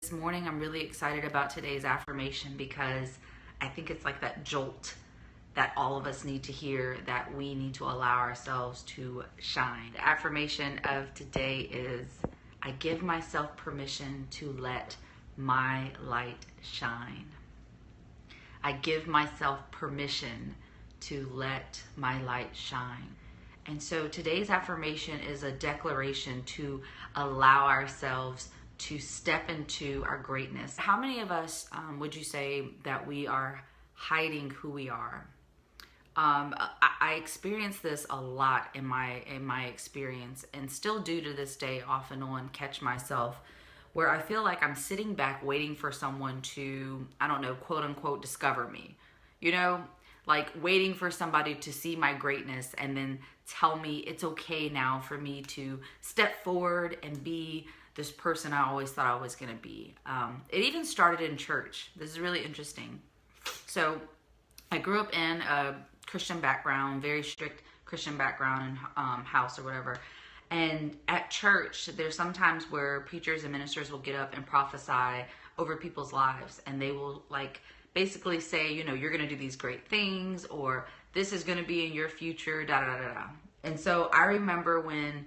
This morning, I'm really excited about today's affirmation because I think it's like that jolt that all of us need to hear, that we need to allow ourselves to shine. The affirmation of today is, I give myself permission to let my light shine. I give myself permission to let my light shine. And so today's affirmation is a declaration to allow ourselves to step into our greatness. How many of us would you say that we are hiding who we are? I experience this a lot in my experience, and still do to this day, off and on, catch myself where I feel like I'm sitting back waiting for someone to, I don't know, quote unquote, discover me. You know, like waiting for somebody to see my greatness and then tell me it's okay now for me to step forward and be this person I always thought I was going to be. It even started in church. This is really interesting. So I grew up in a Christian background, very strict Christian background, house or whatever. And at church, there's sometimes where preachers and ministers will get up and prophesy over people's lives. And they will like basically say, you know, you're going to do these great things, or this is going to be in your future, da da da da. And so I remember when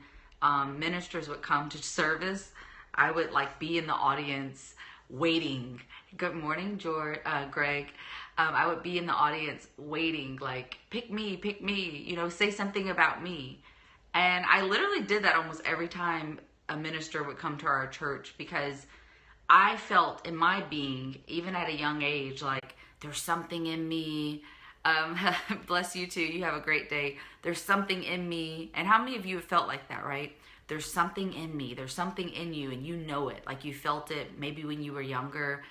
ministers would come to service, I would like be in the audience waiting. Good morning, Greg. I would be in the audience waiting, like, pick me, you know, say something about me. And I literally did that almost every time a minister would come to our church, because I felt in my being, even at a young age, like there's something in me. Bless you too. You have a great day. There's something in me. And how many of you have felt like that, right? There's something in me. There's something in you, and you know it. Like you felt it maybe when you were younger.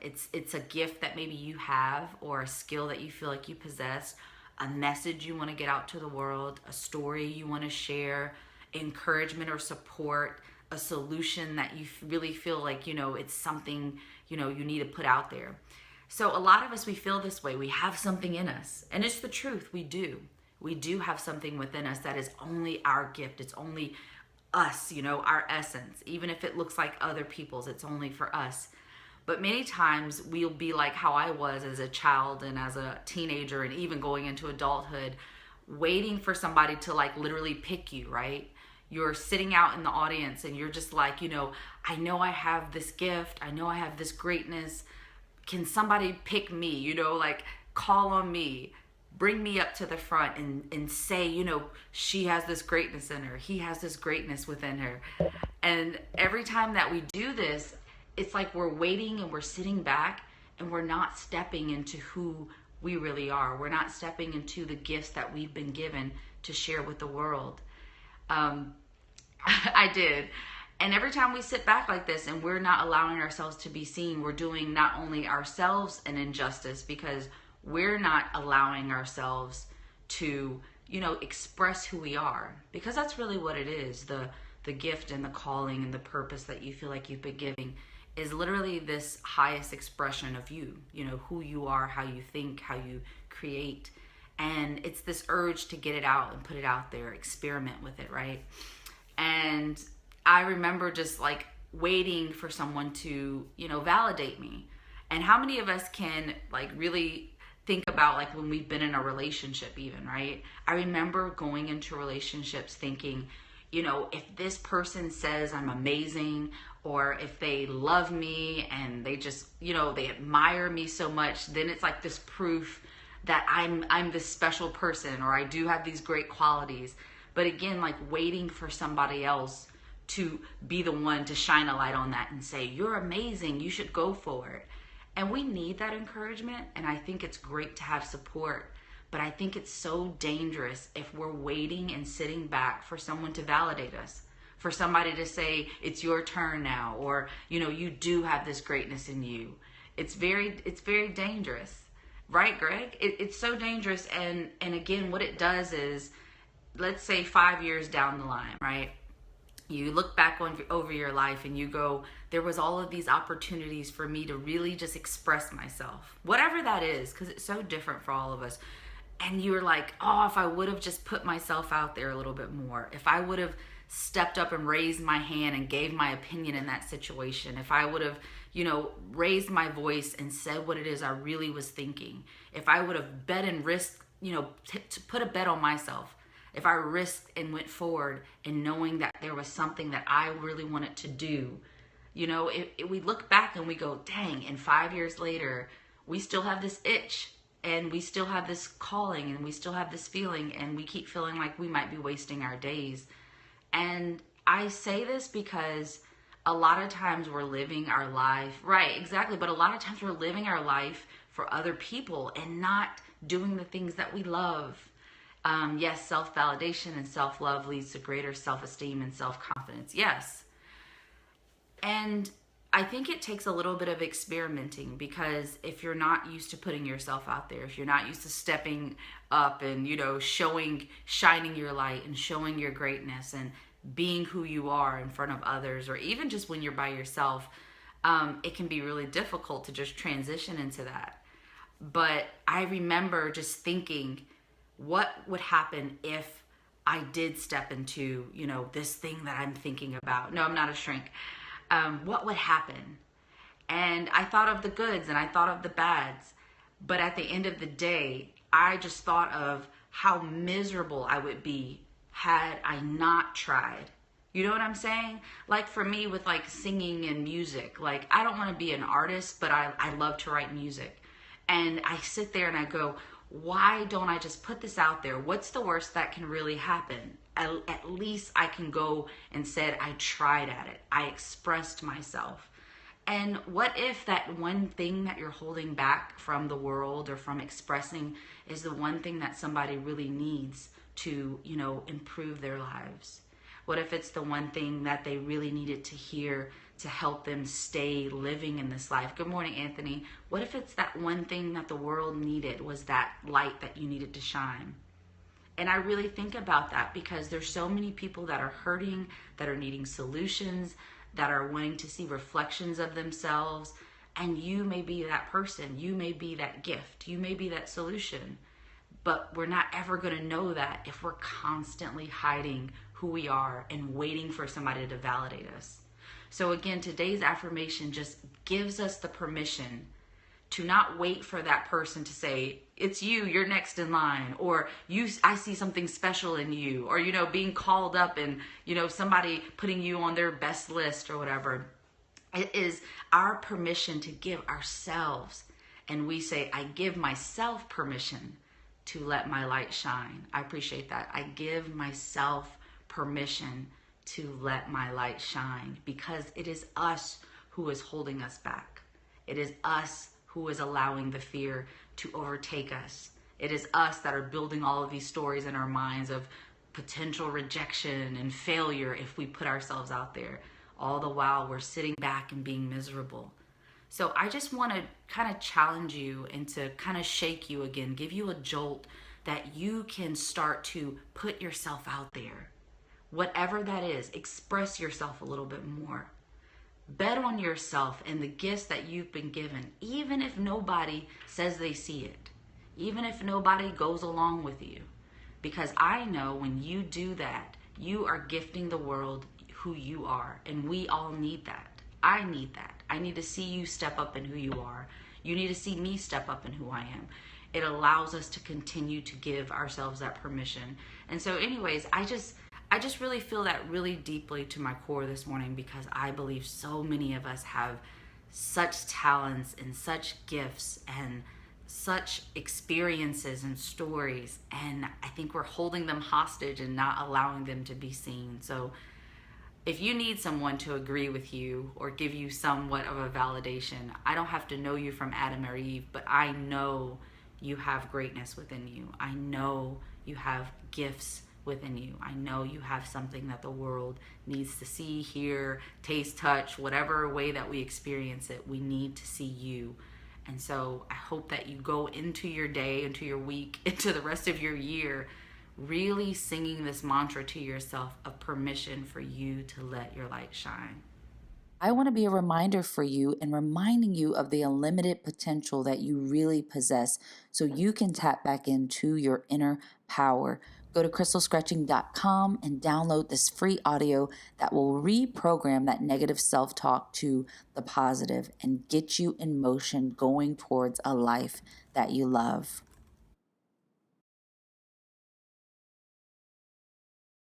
It's a gift that maybe you have, or a skill that you feel like you possess, a message you want to get out to the world, a story you want to share, encouragement or support, a solution that you really feel like, you know, it's something, you know, you need to put out there. So a lot of us, we feel this way. We have something in us, and it's the truth. We do. We do have something within us that is only our gift. It's only us, you know, our essence. Even if it looks like other people's, it's only for us. But many times we'll be like how I was as a child and as a teenager, and even going into adulthood, waiting for somebody to like literally pick you, right? You're sitting out in the audience and you're just like, you know I have this gift. I know I have this greatness. Can somebody pick me? You know, like call on me, bring me up to the front and say, you know, she has this greatness in her. He has this greatness within her. And every time that we do this, it's like we're waiting and we're sitting back and we're not stepping into who we really are. We're not stepping into the gifts that we've been given to share with the world. I did. And every time we sit back like this and we're not allowing ourselves to be seen, we're doing not only ourselves an injustice, because we're not allowing ourselves to, you know, express who we are. Because that's really what it is. The gift and the calling and the purpose that you feel like you've been giving is literally this highest expression of you, you know, who you are, how you think, how you create. And it's this urge to get it out and put it out there, experiment with it, right? And I remember just like waiting for someone to, you know, validate me. And how many of us can like really think about like when we've been in a relationship even, right? I remember going into relationships thinking, you know, if this person says I'm amazing, or if they love me and they just, you know, they admire me so much, then it's like this proof that I'm this special person, or I do have these great qualities. But again, like waiting for somebody else to be the one to shine a light on that and say, you're amazing, you should go for it. And we need that encouragement, and I think it's great to have support. But I think it's so dangerous if we're waiting and sitting back for someone to validate us, for somebody to say, it's your turn now, or, you know, you do have this greatness in you. It's very dangerous. Right, Greg? It's so dangerous. And again, what it does is, let's say 5 years down the line, right? You look back over your life and you go, there was all of these opportunities for me to really just express myself, whatever that is, because it's so different for all of us. And you're like, oh, if I would have just put myself out there a little bit more, if I would have stepped up and raised my hand and gave my opinion in that situation, if I would have, raised my voice and said what it is I really was thinking, if I would have bet and risked, to put a bet on myself, if I risked and went forward and knowing that there was something that I really wanted to do, we look back and we go, dang, and 5 years later, we still have this itch and we still have this calling and we still have this feeling, and we keep feeling like we might be wasting our days. And I say this because a lot of times we're living our life, right, exactly, but a lot of times we're living our life for other people and not doing the things that we love. Yes, self-validation and self-love leads to greater self-esteem and self-confidence. Yes. And I think it takes a little bit of experimenting, because if you're not used to putting yourself out there, if you're not used to stepping up and, shining your light and showing your greatness and being who you are in front of others, or even just when you're by yourself, it can be really difficult to just transition into that. But I remember just thinking, what would happen if I did step into, this thing that I'm thinking about? No, I'm not a shrink. What would happen? And I thought of the goods and I thought of the bads. But at the end of the day, I just thought of how miserable I would be had I not tried. You know what I'm saying? Like for me with like singing and music, like I don't want to be an artist, but I love to write music. And I sit there and I go, why don't I just put this out there? What's the worst that can really happen? At least I can go and said I tried at it. I expressed myself. And what if that one thing that you're holding back from the world or from expressing is the one thing that somebody really needs to, improve their lives? What if it's the one thing that they really needed to hear to help them stay living in this life? Good morning, Anthony. What if it's that one thing that the world needed was that light that you needed to shine? And I really think about that because there's so many people that are hurting, that are needing solutions, that are wanting to see reflections of themselves. And you may be that person. You may be that gift. You may be that solution. But we're not ever going to know that if we're constantly hiding who we are and waiting for somebody to validate us. So again, today's affirmation just gives us the permission to not wait for that person to say, it's you, you're next in line, or I see something special in you, or, being called up and, somebody putting you on their best list or whatever. It is our permission to give ourselves. And we say, I give myself permission to let my light shine. I appreciate that. I give myself permission to let my light shine, because it is us who is holding us back. It is us who is allowing the fear to overtake us. It is us that are building all of these stories in our minds of potential rejection and failure if we put ourselves out there. All the while we're sitting back and being miserable. So I just want to kind of challenge you and to kind of shake you again, give you a jolt that you can start to put yourself out there. Whatever that is, express yourself a little bit more. Bet on yourself and the gifts that you've been given, even if nobody says they see it, even if nobody goes along with you. Because I know when you do that, you are gifting the world who you are, and we all need that. I need that. I need to see you step up in who you are. You need to see me step up in who I am. It allows us to continue to give ourselves that permission. And so anyways, I just really feel that really deeply to my core this morning, because I believe so many of us have such talents and such gifts and such experiences and stories, and I think we're holding them hostage and not allowing them to be seen. So if you need someone to agree with you or give you somewhat of a validation, I don't have to know you from Adam or Eve, but I know you have greatness within you. I know you have gifts within you. I know you have something that the world needs to see, hear, taste, touch, whatever way that we experience it. We need to see you. And so I hope that you go into your day, into your week, into the rest of your year, really singing this mantra to yourself of permission for you to let your light shine. I want to be a reminder for you and reminding you of the unlimited potential that you really possess, so you can tap back into your inner power, Go to crystalscretching.com and download this free audio that will reprogram that negative self-talk to the positive and get you in motion going towards a life that you love.